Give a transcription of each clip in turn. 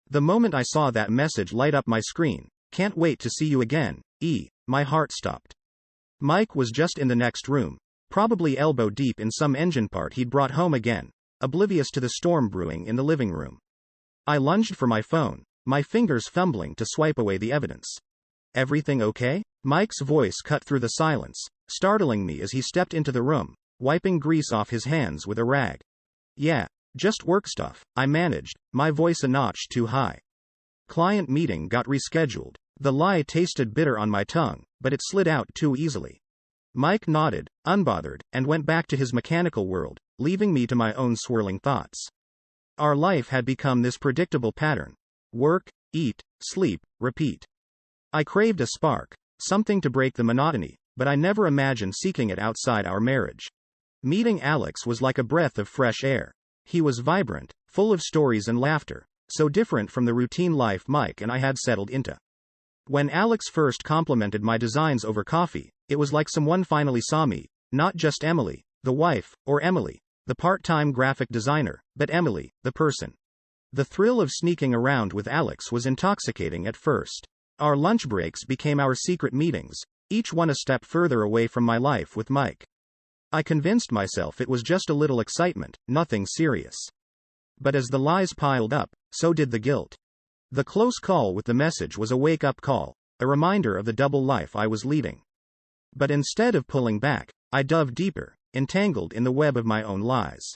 The moment I saw that message light up my screen, "Can't wait to see you again, my heart stopped. Mike was just in the next room, probably elbow deep in some engine part he'd brought home again, oblivious to the storm brewing in the living room. I lunged for my phone, my fingers fumbling to swipe away the evidence. "Everything okay?" Mike's voice cut through the silence, startling me as he stepped into the room, wiping grease off his hands with a rag. "Yeah, just work stuff," I managed, my voice a notch too high. "Client meeting got rescheduled." The lie tasted bitter on my tongue, but it slid out too easily. Mike nodded, unbothered, and went back to his mechanical world, leaving me to my own swirling thoughts. Our life had become this predictable pattern. Work, eat, sleep, repeat. I craved a spark, something to break the monotony, but I never imagined seeking it outside our marriage. Meeting Alex was like a breath of fresh air. He was vibrant, full of stories and laughter, so different from the routine life Mike and I had settled into. When Alex first complimented my designs over coffee, it was like someone finally saw me, not just Emily, the wife, or Emily, the part-time graphic designer, but Emily, the person. The thrill of sneaking around with Alex was intoxicating at first. Our lunch breaks became our secret meetings, each one a step further away from my life with Mike. I convinced myself it was just a little excitement, nothing serious. But as the lies piled up, so did the guilt. The close call with the message was a wake-up call, a reminder of the double life I was leading. But instead of pulling back, I dove deeper, entangled in the web of my own lies.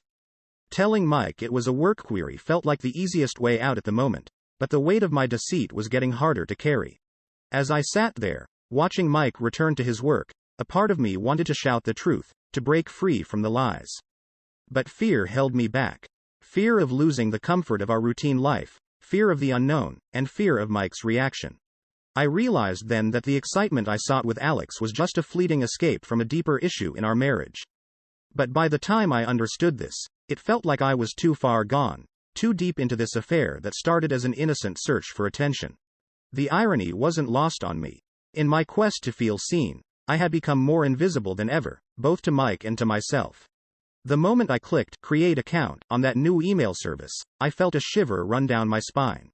Telling Mike it was a work query felt like the easiest way out at the moment, but the weight of my deceit was getting harder to carry. As I sat there, watching Mike return to his work, a part of me wanted to shout the truth, to break free from the lies. But fear held me back. Fear of losing the comfort of our routine life, fear of the unknown, and fear of Mike's reaction. I realized then that the excitement I sought with Alex was just a fleeting escape from a deeper issue in our marriage. But by the time I understood this, it felt like I was too far gone, too deep into this affair that started as an innocent search for attention. The irony wasn't lost on me. In my quest to feel seen, I had become more invisible than ever, both to Mike and to myself. The moment I clicked "Create Account" on that new email service, I felt a shiver run down my spine.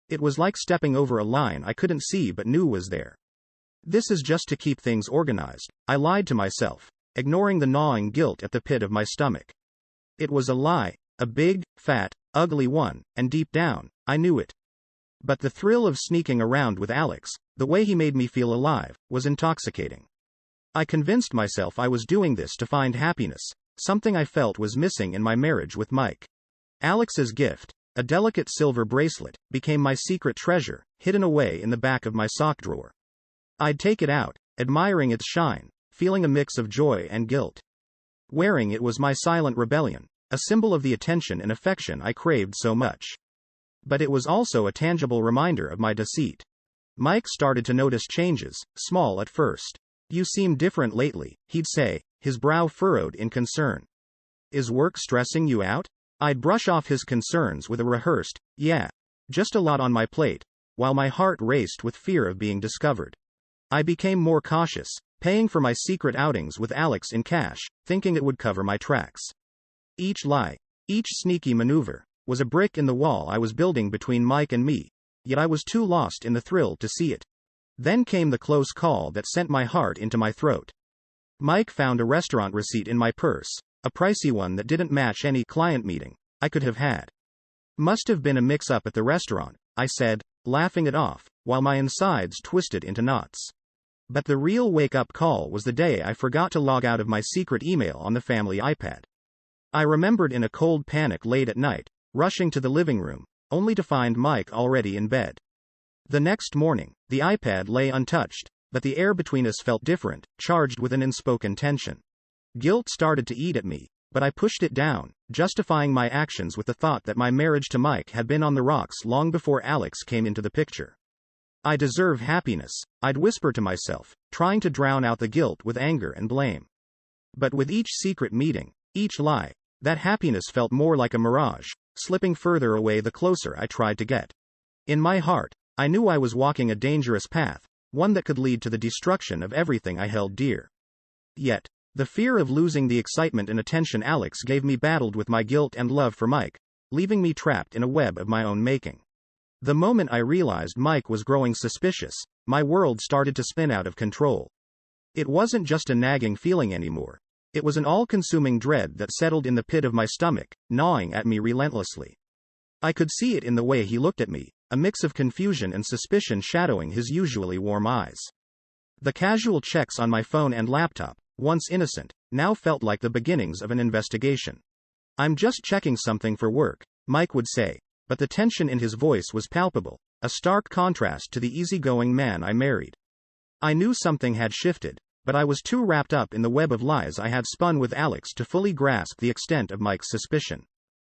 It was like stepping over a line I couldn't see but knew was there. "This is just to keep things organized," I lied to myself, ignoring the gnawing guilt at the pit of my stomach. It was a lie, a big, fat, ugly one, and deep down, I knew it. But the thrill of sneaking around with Alex, the way he made me feel alive, was intoxicating. I convinced myself I was doing this to find happiness, something I felt was missing in my marriage with Mike. Alex's gift, a delicate silver bracelet, became my secret treasure, hidden away in the back of my sock drawer. I'd take it out, admiring its shine, feeling a mix of joy and guilt. Wearing it was my silent rebellion, a symbol of the attention and affection I craved so much. But it was also a tangible reminder of my deceit. Mike started to notice changes, small at first. "You seem different lately," he'd say, his brow furrowed in concern. "Is work stressing you out?" I'd brush off his concerns with a rehearsed, "Yeah, just a lot on my plate," while my heart raced with fear of being discovered. I became more cautious, paying for my secret outings with Alex in cash, thinking it would cover my tracks. Each lie, each sneaky maneuver, was a brick in the wall I was building between Mike and me, yet I was too lost in the thrill to see it. Then came the close call that sent my heart into my throat. Mike found a restaurant receipt in my purse, a pricey one that didn't match any client meeting I could have had. "Must have been a mix-up at the restaurant," I said, laughing it off, while my insides twisted into knots. But the real wake-up call was the day I forgot to log out of my secret email on the family iPad. I remembered in a cold panic late at night, rushing to the living room, only to find Mike already in bed. The next morning, the iPad lay untouched, but the air between us felt different, charged with an unspoken tension. Guilt started to eat at me, but I pushed it down, justifying my actions with the thought that my marriage to Mike had been on the rocks long before Alex came into the picture. "I deserve happiness," I'd whisper to myself, trying to drown out the guilt with anger and blame. But with each secret meeting, each lie, that happiness felt more like a mirage, slipping further away the closer I tried to get. In my heart, I knew I was walking a dangerous path, one that could lead to the destruction of everything I held dear. Yet, the fear of losing the excitement and attention Alex gave me battled with my guilt and love for Mike, leaving me trapped in a web of my own making. The moment I realized Mike was growing suspicious, my world started to spin out of control. It wasn't just a nagging feeling anymore. It was an all-consuming dread that settled in the pit of my stomach, gnawing at me relentlessly. I could see it in the way he looked at me, a mix of confusion and suspicion shadowing his usually warm eyes. The casual checks on my phone and laptop, once innocent, now felt like the beginnings of an investigation. "I'm just checking something for work," Mike would say, but the tension in his voice was palpable, a stark contrast to the easygoing man I married. I knew something had shifted, but I was too wrapped up in the web of lies I had spun with Alex to fully grasp the extent of Mike's suspicion.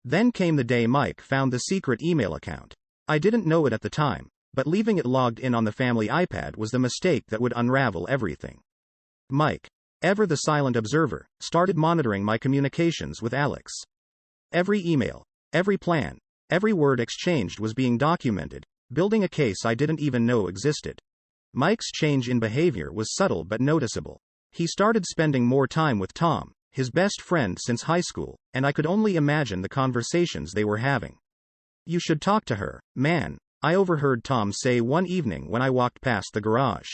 Then came the day Mike found the secret email account. I didn't know it at the time, but leaving it logged in on the family iPad was the mistake that would unravel everything. Mike, ever the silent observer, started monitoring my communications with Alex. Every email, every plan, every word exchanged was being documented, building a case I didn't even know existed. Mike's change in behavior was subtle but noticeable. He started spending more time with Tom, his best friend since high school, and I could only imagine the conversations they were having. "You should talk to her, man," I overheard Tom say one evening when I walked past the garage.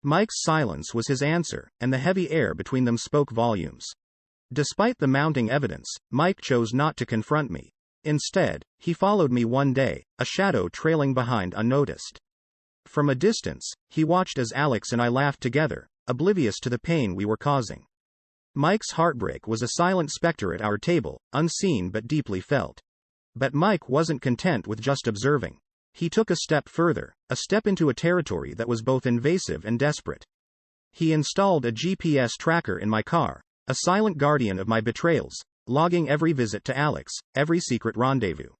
Mike's silence was his answer, and the heavy air between them spoke volumes. Despite the mounting evidence, Mike chose not to confront me. Instead, he followed me one day, a shadow trailing behind unnoticed. From a distance, he watched as Alex and I laughed together, oblivious to the pain we were causing. Mike's heartbreak was a silent specter at our table, unseen but deeply felt. But Mike wasn't content with just observing. He took a step further, a step into a territory that was both invasive and desperate. He installed a GPS tracker in my car, a silent guardian of my betrayals, logging every visit to Alex, every secret rendezvous.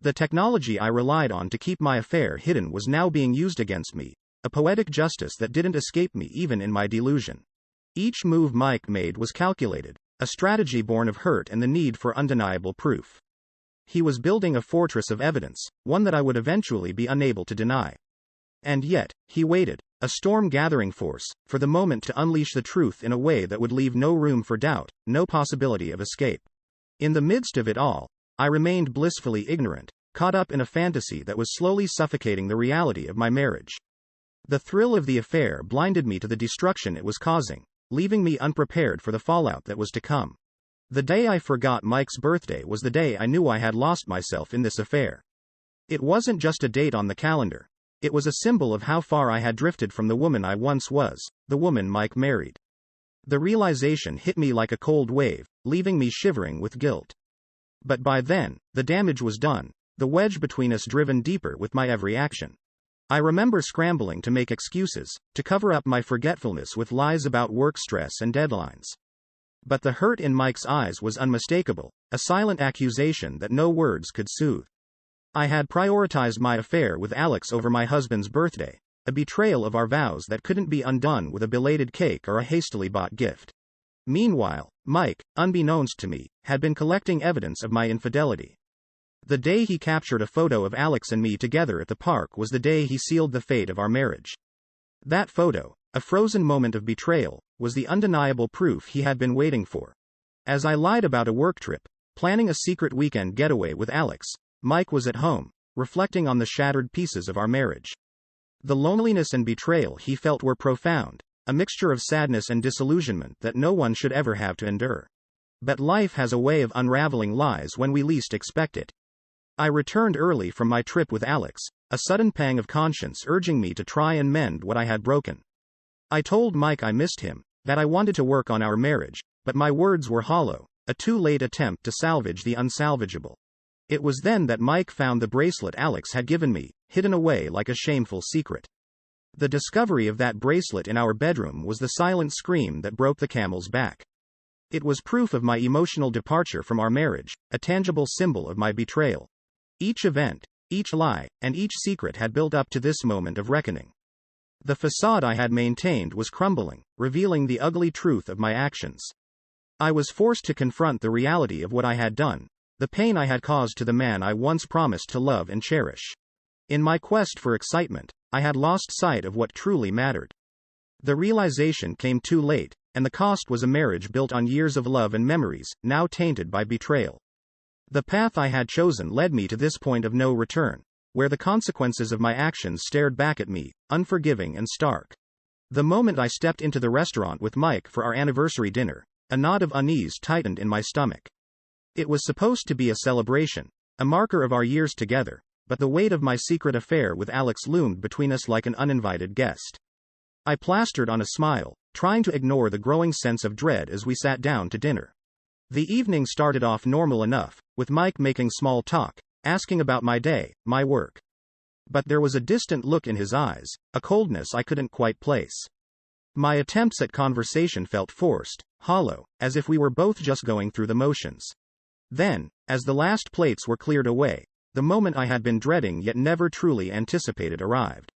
The technology I relied on to keep my affair hidden was now being used against me, a poetic justice that didn't escape me even in my delusion. Each move Mike made was calculated, a strategy born of hurt and the need for undeniable proof. He was building a fortress of evidence, one that I would eventually be unable to deny. And yet, he waited, a storm gathering force, for the moment to unleash the truth in a way that would leave no room for doubt, no possibility of escape. In the midst of it all, I remained blissfully ignorant, caught up in a fantasy that was slowly suffocating the reality of my marriage. The thrill of the affair blinded me to the destruction it was causing, leaving me unprepared for the fallout that was to come. The day I forgot Mike's birthday was the day I knew I had lost myself in this affair. It wasn't just a date on the calendar. It was a symbol of how far I had drifted from the woman I once was, the woman Mike married. The realization hit me like a cold wave, leaving me shivering with guilt. But by then, the damage was done, the wedge between us driven deeper with my every action. I remember scrambling to make excuses, to cover up my forgetfulness with lies about work stress and deadlines. But the hurt in Mike's eyes was unmistakable, a silent accusation that no words could soothe. I had prioritized my affair with Alex over my husband's birthday, a betrayal of our vows that couldn't be undone with a belated cake or a hastily bought gift. Meanwhile, Mike, unbeknownst to me, had been collecting evidence of my infidelity. The day he captured a photo of Alex and me together at the park was the day he sealed the fate of our marriage. That photo, a frozen moment of betrayal, was the undeniable proof he had been waiting for. As I lied about a work trip, planning a secret weekend getaway with Alex, Mike was at home, reflecting on the shattered pieces of our marriage. The loneliness and betrayal he felt were profound, a mixture of sadness and disillusionment that no one should ever have to endure. But life has a way of unraveling lies when we least expect it. I returned early from my trip with Alex, a sudden pang of conscience urging me to try and mend what I had broken. I told Mike I missed him, that I wanted to work on our marriage, but my words were hollow, a too late attempt to salvage the unsalvageable. It was then that Mike found the bracelet Alex had given me, hidden away like a shameful secret. The discovery of that bracelet in our bedroom was the silent scream that broke the camel's back. It was proof of my emotional departure from our marriage, a tangible symbol of my betrayal. Each event, each lie, and each secret had built up to this moment of reckoning. The facade I had maintained was crumbling, revealing the ugly truth of my actions. I was forced to confront the reality of what I had done, the pain I had caused to the man I once promised to love and cherish. In my quest for excitement, I had lost sight of what truly mattered. The realization came too late, and the cost was a marriage built on years of love and memories, now tainted by betrayal. The path I had chosen led me to this point of no return, where the consequences of my actions stared back at me, unforgiving and stark. The moment I stepped into the restaurant with Mike for our anniversary dinner, a knot of unease tightened in my stomach. It was supposed to be a celebration, a marker of our years together, but the weight of my secret affair with Alex loomed between us like an uninvited guest. I plastered on a smile, trying to ignore the growing sense of dread as we sat down to dinner. The evening started off normal enough, with Mike making small talk, asking about my day, my work. But there was a distant look in his eyes, a coldness I couldn't quite place. My attempts at conversation felt forced, hollow, as if we were both just going through the motions. Then, as the last plates were cleared away, the moment I had been dreading yet never truly anticipated arrived.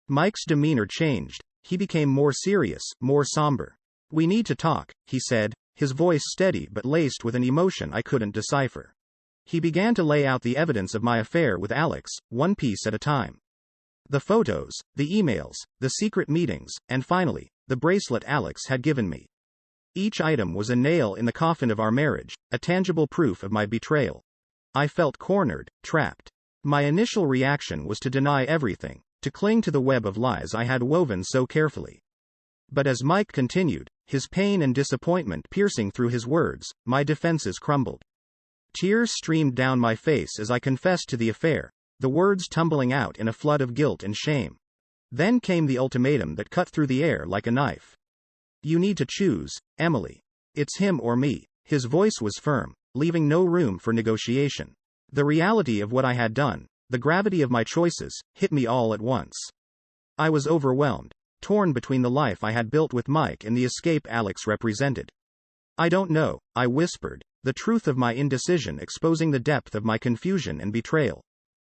Mike's demeanor changed. He became more serious, more somber. "We need to talk," he said, his voice steady but laced with an emotion I couldn't decipher. He began to lay out the evidence of my affair with Alex, one piece at a time. The photos, the emails, the secret meetings, and finally, the bracelet Alex had given me. Each item was a nail in the coffin of our marriage, a tangible proof of my betrayal. I felt cornered, trapped. My initial reaction was to deny everything, to cling to the web of lies I had woven so carefully. But as Mike continued, his pain and disappointment piercing through his words, my defenses crumbled. Tears streamed down my face as I confessed to the affair, the words tumbling out in a flood of guilt and shame. Then came the ultimatum that cut through the air like a knife. "You need to choose, Emily. It's him or me." His voice was firm, leaving no room for negotiation. The reality of what I had done, the gravity of my choices, hit me all at once. I was overwhelmed, torn between the life I had built with Mike and the escape Alex represented. "I don't know," I whispered, the truth of my indecision exposing the depth of my confusion and betrayal.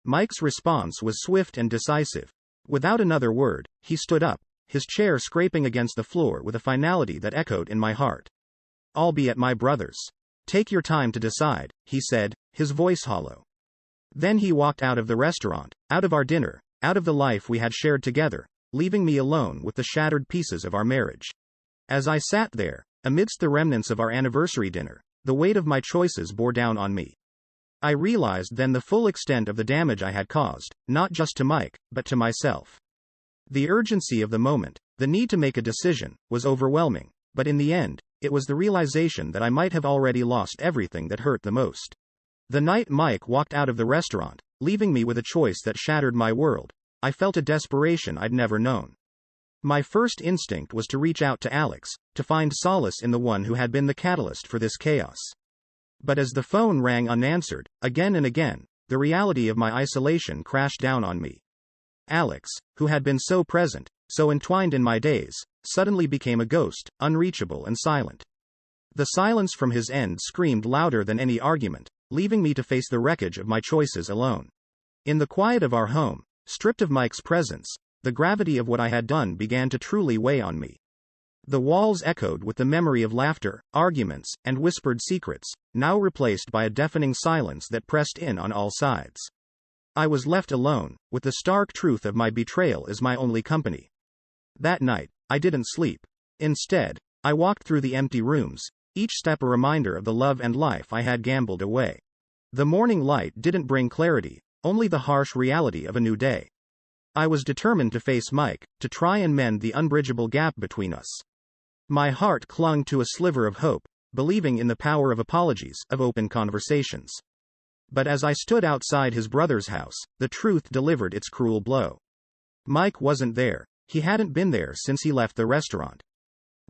Mike's response was swift and decisive. Without another word, he stood up, his chair scraping against the floor with a finality that echoed in my heart. "I'll be at my brother's. Take your time to decide," he said, his voice hollow. Then he walked out of the restaurant, out of our dinner, out of the life we had shared together, leaving me alone with the shattered pieces of our marriage. As I sat there, amidst the remnants of our anniversary dinner, the weight of my choices bore down on me. I realized then the full extent of the damage I had caused, not just to Mike, but to myself. The urgency of the moment, the need to make a decision, was overwhelming, but in the end, it was the realization that I might have already lost everything that hurt the most. The night Mike walked out of the restaurant, leaving me with a choice that shattered my world, I felt a desperation I'd never known. My first instinct was to reach out to Alex, to find solace in the one who had been the catalyst for this chaos. But as the phone rang unanswered, again and again, the reality of my isolation crashed down on me. Alex, who had been so present, so entwined in my days, suddenly became a ghost, unreachable and silent. The silence from his end screamed louder than any argument, leaving me to face the wreckage of my choices alone. In the quiet of our home, stripped of Mike's presence, the gravity of what I had done began to truly weigh on me. The walls echoed with the memory of laughter, arguments, and whispered secrets, now replaced by a deafening silence that pressed in on all sides. I was left alone, with the stark truth of my betrayal as my only company. That night, I didn't sleep. Instead, I walked through the empty rooms, each step a reminder of the love and life I had gambled away. The morning light didn't bring clarity, only the harsh reality of a new day. I was determined to face Mike, to try and mend the unbridgeable gap between us. My heart clung to a sliver of hope, believing in the power of apologies, of open conversations. But as I stood outside his brother's house, the truth delivered its cruel blow. Mike wasn't there. He hadn't been there since he left the restaurant.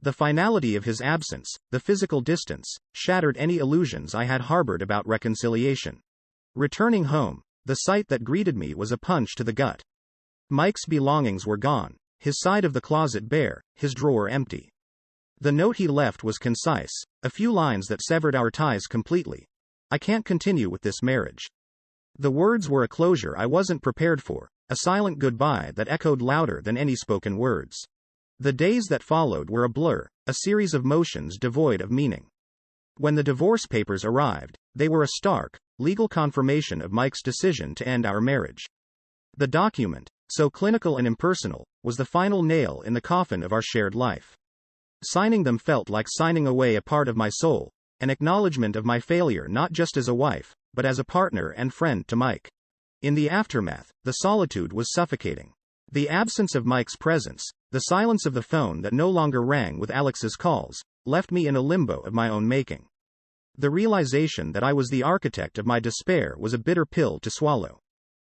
The finality of his absence, the physical distance, shattered any illusions I had harbored about reconciliation. Returning home, the sight that greeted me was a punch to the gut. Mike's belongings were gone, his side of the closet bare, his drawer empty. The note he left was concise, a few lines that severed our ties completely. "I can't continue with this marriage." The words were a closure I wasn't prepared for, a silent goodbye that echoed louder than any spoken words. The days that followed were a blur, a series of motions devoid of meaning. When the divorce papers arrived, they were a stark, legal confirmation of Mike's decision to end our marriage. The document, so clinical and impersonal, was the final nail in the coffin of our shared life. Signing them felt like signing away a part of my soul, an acknowledgement of my failure not just as a wife, but as a partner and friend to Mike. In the aftermath, the solitude was suffocating. The absence of Mike's presence, the silence of the phone that no longer rang with Alex's calls, left me in a limbo of my own making. The realization that I was the architect of my despair was a bitter pill to swallow.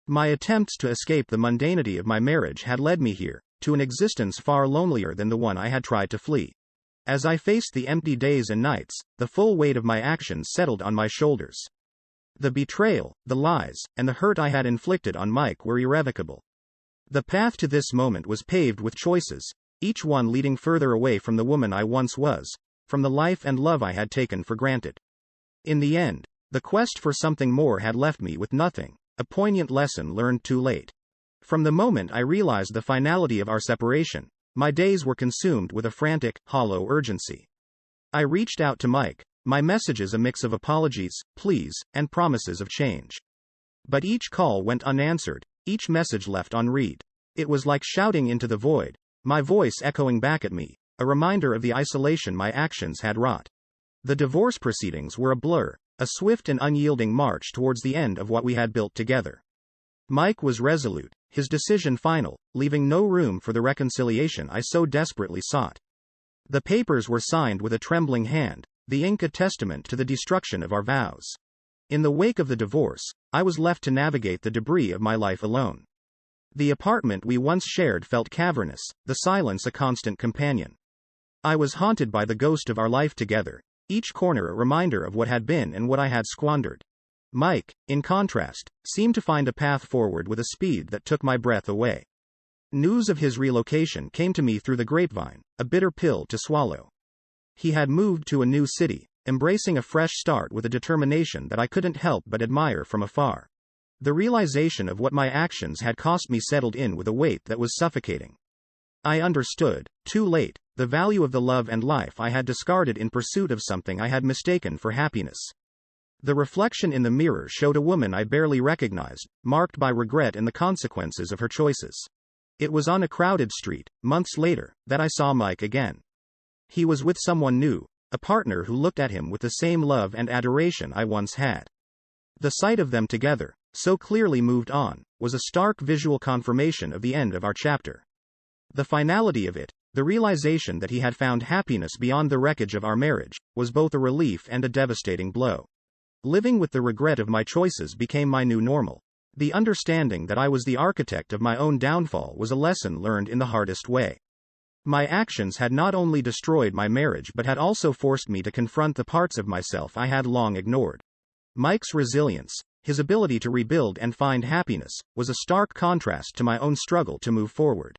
My attempts to escape the mundanity of my marriage had led me here, to an existence far lonelier than the one I had tried to flee. As I faced the empty days and nights, the full weight of my actions settled on my shoulders. The betrayal, the lies, and the hurt I had inflicted on Mike were irrevocable. The path to this moment was paved with choices, each one leading further away from the woman I once was, from the life and love I had taken for granted. In the end, the quest for something more had left me with nothing, a poignant lesson learned too late. From the moment I realized the finality of our separation, my days were consumed with a frantic, hollow urgency. I reached out to Mike, my messages a mix of apologies, pleas, and promises of change. But each call went unanswered, each message left unread. It was like shouting into the void, my voice echoing back at me, a reminder of the isolation my actions had wrought. The divorce proceedings were a blur, a swift and unyielding march towards the end of what we had built together. Mike was resolute, his decision final, leaving no room for the reconciliation I so desperately sought. The papers were signed with a trembling hand, the ink a testament to the destruction of our vows. In the wake of the divorce, I was left to navigate the debris of my life alone. The apartment we once shared felt cavernous, the silence a constant companion. I was haunted by the ghost of our life together, each corner a reminder of what had been and what I had squandered. Mike, in contrast, seemed to find a path forward with a speed that took my breath away. News of his relocation came to me through the grapevine, a bitter pill to swallow. He had moved to a new city, embracing a fresh start with a determination that I couldn't help but admire from afar. The realization of what my actions had cost me settled in with a weight that was suffocating. I understood, too late, the value of the love and life I had discarded in pursuit of something I had mistaken for happiness. The reflection in the mirror showed a woman I barely recognized, marked by regret and the consequences of her choices. It was on a crowded street, months later, that I saw Mike again. He was with someone new, a partner who looked at him with the same love and adoration I once had. The sight of them together, so clearly moved on, was a stark visual confirmation of the end of our chapter. The finality of it, the realization that he had found happiness beyond the wreckage of our marriage, was both a relief and a devastating blow. Living with the regret of my choices became my new normal. The understanding that I was the architect of my own downfall was a lesson learned in the hardest way. My actions had not only destroyed my marriage but had also forced me to confront the parts of myself I had long ignored. Mike's resilience, his ability to rebuild and find happiness, was a stark contrast to my own struggle to move forward.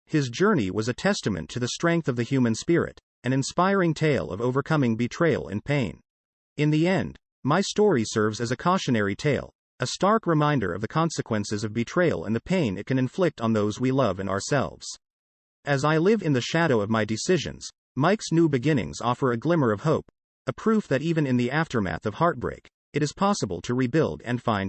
His journey was a testament to the strength of the human spirit, an inspiring tale of overcoming betrayal and pain. In the end, my story serves as a cautionary tale, a stark reminder of the consequences of betrayal and the pain it can inflict on those we love and ourselves. As I live in the shadow of my decisions, Mike's new beginnings offer a glimmer of hope, a proof that even in the aftermath of heartbreak, it is possible to rebuild and find